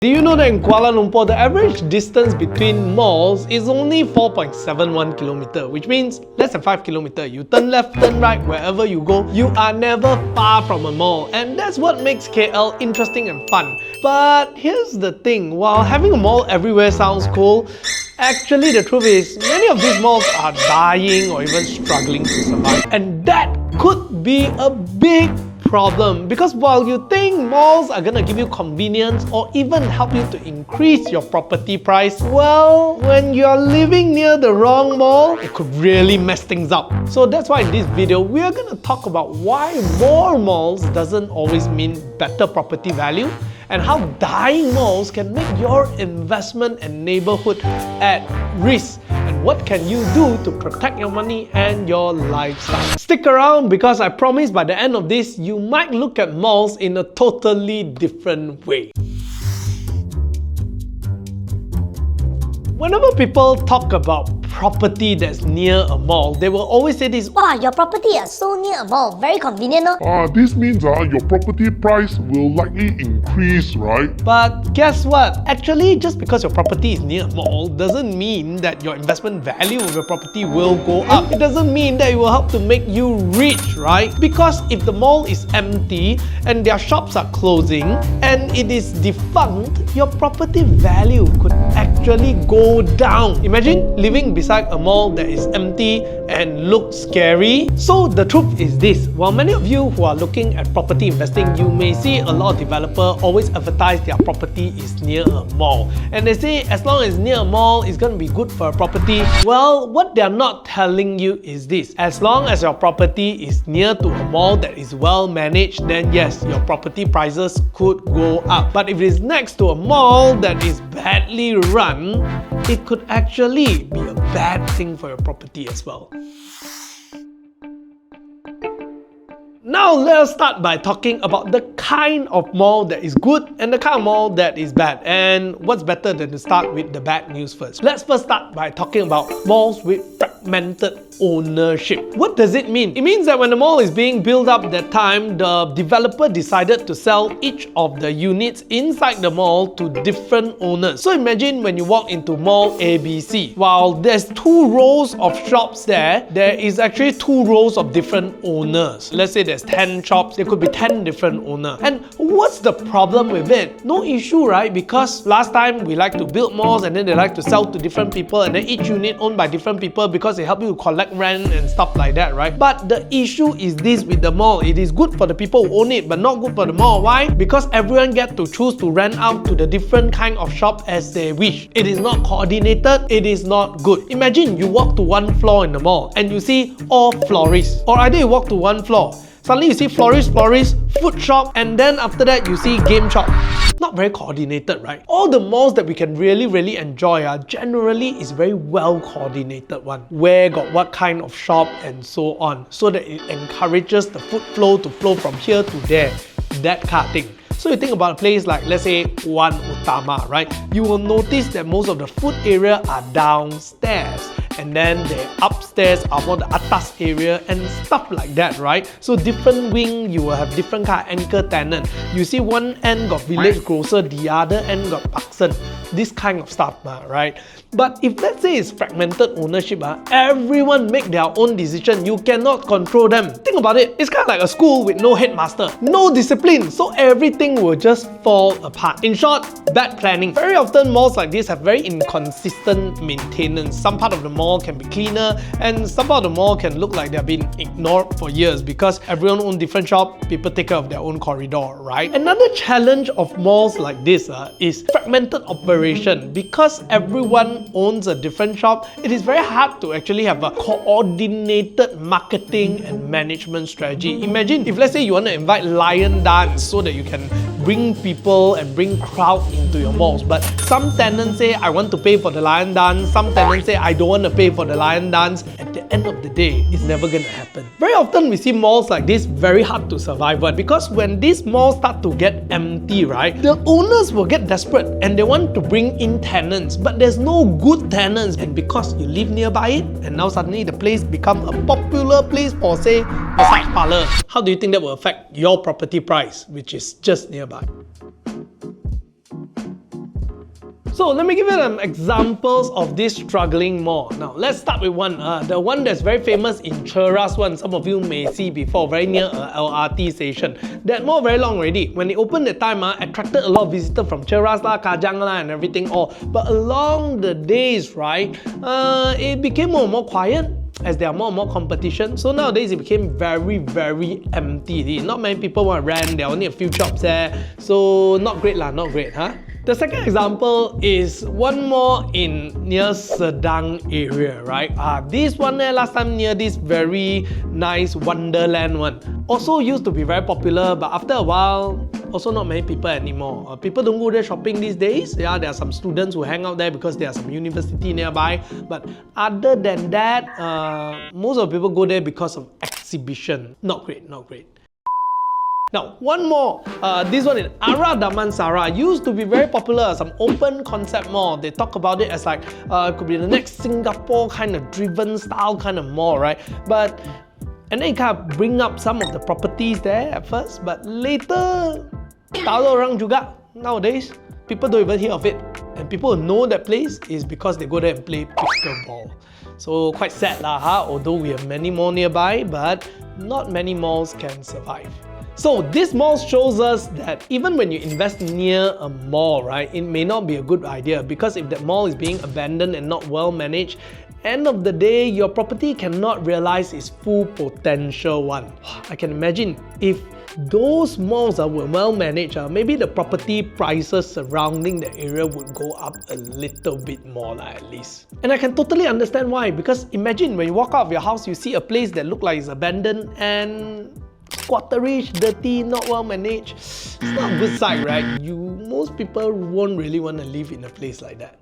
Do you know that in Kuala Lumpur, the average distance between malls is only 4.71 km, which means less than 5 km. You turn left, turn right, wherever you go, you are never far from a mall. And that's what makes KL interesting and fun. But here's the thing, while having a mall everywhere sounds cool, actually the truth is, many of these malls are dying or even struggling to survive. And that could be a big problem, because while you think malls are gonna give you convenience or even help you to increase your property price, well, when you're living near the wrong mall, it could really mess things up. So that's why in this video, we are gonna talk about why more malls doesn't always mean better property value, and how dying malls can make your investment and neighborhood at risk. And what can you do to protect your money and your lifestyle? Stick around, because I promise by the end of this, you might look at malls in a totally different way. Whenever people talk about property that's near a mall, they will always say this: "Wow, your property is so near a mall, very convenient, no?" This means your property price will likely increase, right? But guess what? Actually, just because your property is near a mall doesn't mean that your investment value of your property will go up. It doesn't mean that it will help to make you rich, right? Because if the mall is empty and their shops are closing and it is defunct, your property value could actually go down. Imagine living beside a mall that is empty and looks scary. So the truth is this: while many of you who are looking at property investing, you may see a lot of developers always advertise their property is near a mall, and they say as long as near a mall, it's going to be good for a property. Well, what they're not telling you is this: as long as your property is near to a mall that is well managed, then yes, your property prices could go up. But if it is next to a mall that is badly run, it could actually be a bad thing for your property as well. Now let us start by talking about the kind of mall that is good and the kind of mall that is bad. And what's better than to start with the bad news first? Let's first start by talking about malls with fragmented ownership. What does it mean? It means that when the mall is being built up that time, the developer decided to sell each of the units inside the mall to different owners. So imagine when you walk into mall ABC, while there's 2 rows of shops there is actually 2 rows of different owners. Let's say there's 10 shops, there could be 10 different owners. And what's the problem with it? No issue, right? Because last time we like to build malls and then they like to sell to different people, and then each unit owned by different people because they help you to collect rent and stuff like that, right? But the issue is this with the mall: it is good for the people who own it, but not good for the mall. Why? Because everyone gets to choose to rent out to the different kind of shop as they wish. It is not coordinated, it is not good. Imagine you walk to one floor in the mall and you see all florists, or either you walk to one floor, suddenly you see florist, food shop, and then after that you see game shop. Not very coordinated, right? All the malls that we can really enjoy generally is very well coordinated one. Where got what kind of shop and so on, so that it encourages the food flow to flow from here to there, that kind of thing. So you think about a place like, let's say, One Utama, right? You will notice that most of the food area are downstairs, and then the upstairs are more the atas area and stuff like that, right? So different wing, you will have different kind of anchor tenant. You see one end got village grocer, the other end got Paksan. This kind of stuff, right? But if let's say it's fragmented ownership, everyone make their own decision. You cannot control them. Think about it. It's kind of like a school with no headmaster, no discipline. So everything will just fall apart. In short, bad planning. Very often malls like this have very inconsistent maintenance. Some part of the mall can be cleaner, and some part of the mall can look like they've been ignored for years because everyone owns different shop, people take care of their own corridor, right? Another challenge of malls like this is fragmented operation. Because everyone owns a different shop, it is very hard to actually have a coordinated marketing and management strategy. Imagine if, let's say, you want to invite lion dance so that you can bring people and bring crowd into your malls, but some tenants say, I want to pay for the lion dance, some tenants say, I don't want to pay for the lion dance. At the end of the day, it's never going to happen. Very often we see malls like this very hard to survive, because when these malls start to get empty, right, the owners will get desperate and they want to bring in tenants, but there's no good tenants. And because you live nearby it, and now suddenly the place become a popular place for, say, massage parlor, how do you think that will affect your property price, which is just nearby? So let me give you some examples of this struggling mall. Now let's start with one. The one that's very famous in Cheras one. Some of you may see before, very near LRT station. That mall very long already. When it opened that time, attracted a lot of visitors from Cheras lah, Kajang lah, and everything all. But along the days, right, it became more and more quiet as there are more and more competition. So nowadays it became very, very empty. Not many people want to rent. There are only a few shops there. So not great lah, not great, huh? The second example is one more in near Sedang area, right? This one there last time near this very nice Wonderland one. Also used to be very popular, but after a while, also not many people anymore. People don't go there shopping these days. Yeah, there are some students who hang out there because there are some university nearby. But other than that, most of the people go there because of exhibition. Not great, not great. Now, one more. This one in Ara Damansara used to be very popular, some open concept mall. They talk about it as like, it could be the next Singapore kind of driven style kind of mall, right? And then you kind of bring up some of the properties there at first, but later, tahu orang juga. Nowadays, people don't even hear of it. And people who know that place is because they go there and play pickleball. So quite sad lah, although we have many more nearby, but not many malls can survive. So this mall shows us that even when you invest near a mall, right, it may not be a good idea, because if that mall is being abandoned and not well managed, end of the day, your property cannot realize its full potential one. I can imagine if those malls were well managed, maybe the property prices surrounding the area would go up a little bit more at least. And I can totally understand why, because imagine when you walk out of your house, you see a place that looks like it's abandoned and squatterish, dirty, not well managed. It's not a good sight, right? Most people won't really want to live in a place like that.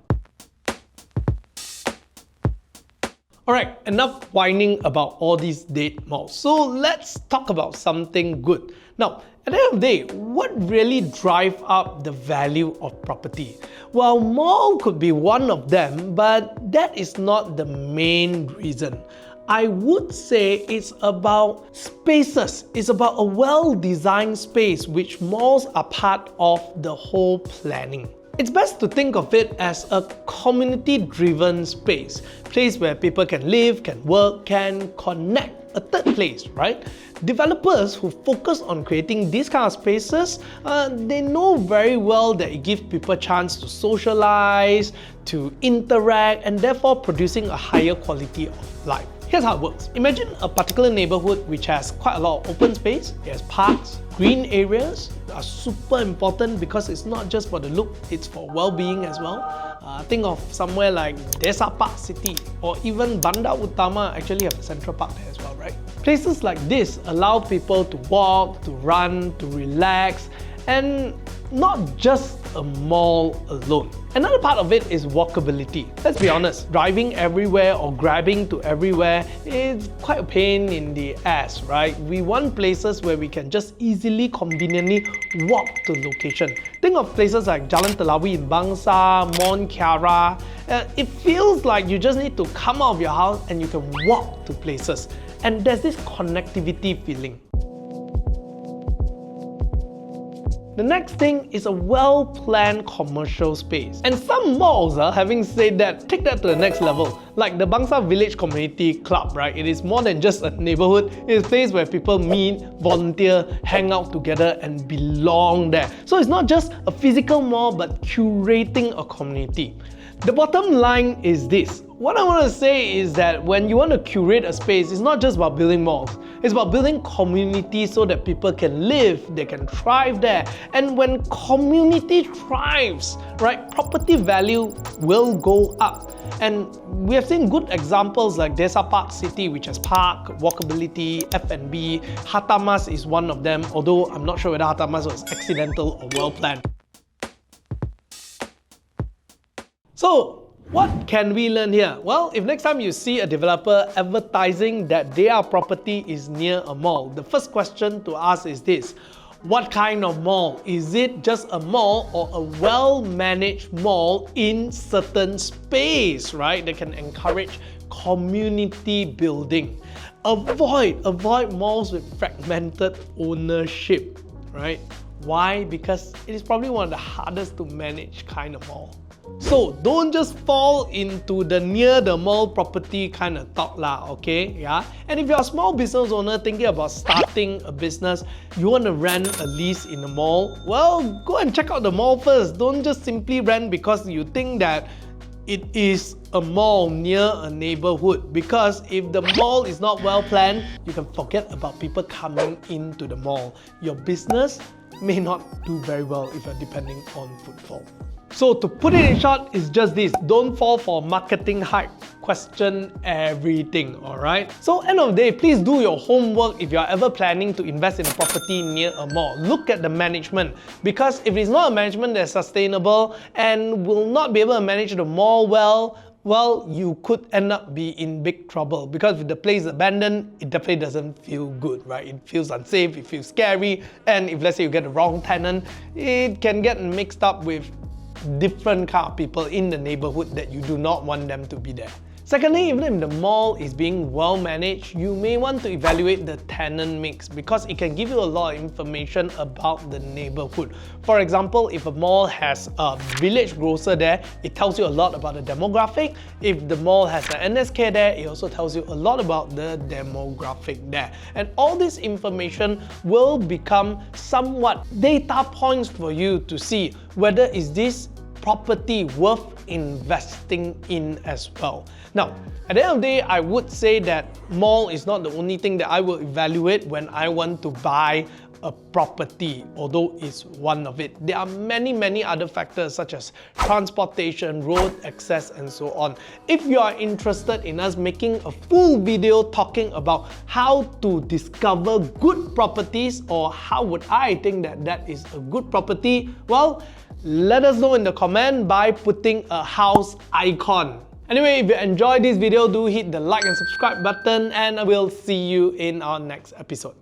Alright, enough whining about all these dead malls. So let's talk about something good. Now, at the end of the day, what really drives up the value of property? Well, mall could be one of them, but that is not the main reason. I would say it's about spaces. It's about a well-designed space, which malls are part of the whole planning. It's best to think of it as a community-driven space. Place where people can live, can work, can connect. A third place, right? Developers who focus on creating these kind of spaces, they know very well that it gives people a chance to socialize, to interact, and therefore producing a higher quality of life. Here's how it works. Imagine a particular neighborhood which has quite a lot of open space. It has parks, green areas are super important because it's not just for the look, it's for well-being as well. Think of somewhere like Desa Park City, or even Bandar Utama actually have a central park there as well, right? Places like this allow people to walk, to run, to relax, and not just a mall alone. Another part of it is walkability. Let's be honest, driving everywhere or grabbing to everywhere is quite a pain in the ass, right? We want places where we can just easily, conveniently walk to location. Think of places like Jalan Telawi in Bangsa, Mont Kiara. It feels like you just need to come out of your house and you can walk to places. And there's this connectivity feeling. The next thing is a well-planned commercial space. And some malls, having said that, take that to the next level. Like the Bangsa Village Community Club, right? It is more than just a neighborhood. It is a place where people meet, volunteer, hang out together, and belong there. So it's not just a physical mall, but curating a community. The bottom line is this. What I want to say is that when you want to curate a space, it's not just about building malls. It's about building communities so that people can live, they can thrive there. And when community thrives, right, property value will go up. And we have seen good examples like Desa Park City, which has park, walkability, F&B. Hatamas is one of them, although I'm not sure whether Hatamas was accidental or well-planned. So, what can we learn here? Well, if next time you see a developer advertising that their property is near a mall, the first question to ask is this: what kind of mall? Is it just a mall or a well-managed mall in certain space, right? That can encourage community building. Avoid malls with fragmented ownership, right? Why? Because it is probably one of the hardest to manage kind of mall. So don't just fall into the near the mall property kind of talk lah, okay? Yeah. And if you're a small business owner thinking about starting a business, you want to rent a lease in a mall, well, go and check out the mall first. Don't just simply rent because you think that it is a mall near a neighborhood, because if the mall is not well planned, you can forget about people coming into the mall. Your business may not do very well if you're depending on footfall. So to put it in short, it's just this: don't fall for marketing hype. Question everything, alright? So end of the day, please do your homework if you're ever planning to invest in a property near a mall. Look at the management, because if it's not a management that's sustainable and will not be able to manage the mall well, you could end up be in big trouble, because if the place is abandoned, it definitely doesn't feel good, right? It feels unsafe, it feels scary, and if let's say you get the wrong tenant, it can get mixed up with different kind of people in the neighborhood that you do not want them to be there. Secondly, even if the mall is being well managed, you may want to evaluate the tenant mix, because it can give you a lot of information about the neighborhood. For example, if a mall has a village grocer there, it tells you a lot about the demographic. If the mall has an NSK there, it also tells you a lot about the demographic there. And all this information will become somewhat data points for you to see whether is this property worth investing in as well. Now, at the end of the day, I would say that mall is not the only thing that I will evaluate when I want to buy a property, although it's one of it. There are many other factors such as transportation, road access, and so on. If you are interested in us making a full video talking about how to discover good properties, or how would I think that that is a good property, well, let us know in the comment by putting a house icon. Anyway, if you enjoyed this video, do hit the like and subscribe button, and I will see you in our next episode.